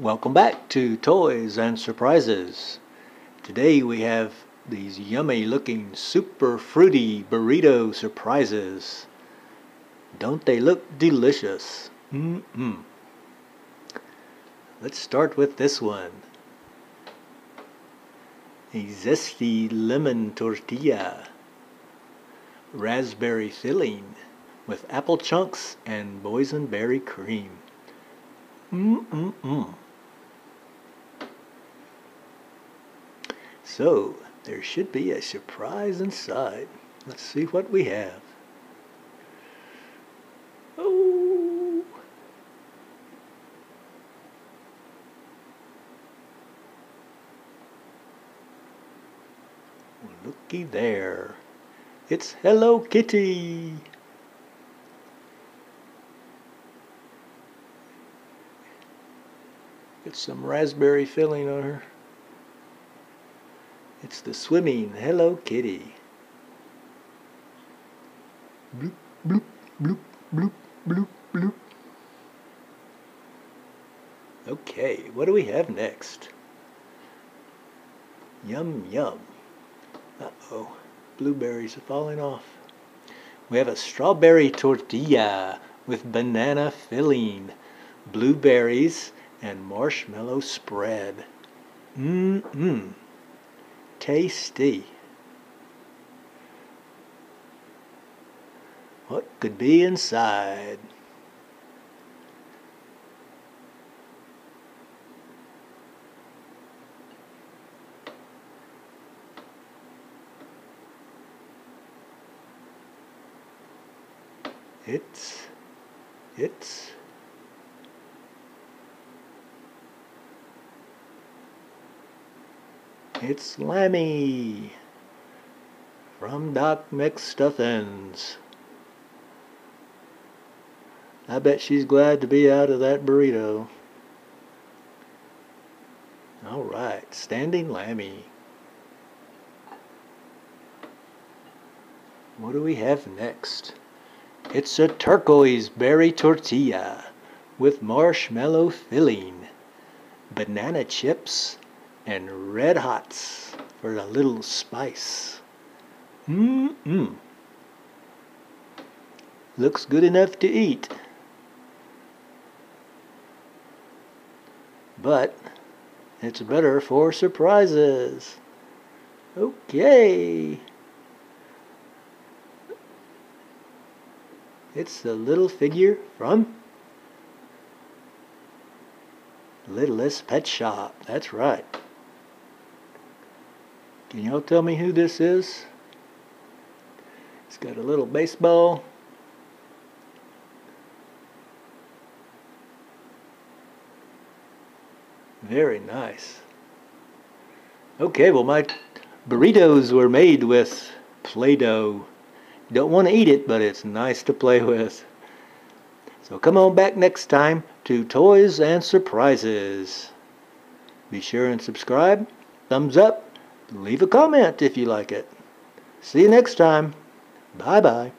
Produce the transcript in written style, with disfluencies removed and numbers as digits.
Welcome back to Toys and Surprises. Today we have these yummy looking super fruity burrito surprises. Don't they look delicious? Let's start with this one. A zesty lemon tortilla. Raspberry filling with apple chunks and boysenberry cream. So, there should be a surprise inside. Let's see what we have. Oh! Looky there. It's Hello Kitty! Get some raspberry filling on her. It's the swimming Hello Kitty. Bloop, bloop, bloop, bloop, bloop, bloop. Okay, what do we have next? Yum, yum. Uh-oh, blueberries are falling off. We have a strawberry tortilla with banana filling, blueberries, and marshmallow spread. Tasty. What could be inside? It's Lammy from Doc McStuffins. I bet she's glad to be out of that burrito. Alright, standing Lammy. What do we have next? It's a turquoise berry tortilla with marshmallow filling, banana chips, and red hots for a little spice. Looks good enough to eat. But it's better for surprises. Okay. It's the little figure from Littlest Pet Shop. That's right. Can y'all tell me who this is? It's got a little baseball. Very nice. Okay, well my burritos were made with Play-Doh. Don't want to eat it, but it's nice to play with. So come on back next time to Toys and Surprises. Be sure and subscribe, thumbs up, leave a comment if you like it. See you next time. Bye-bye.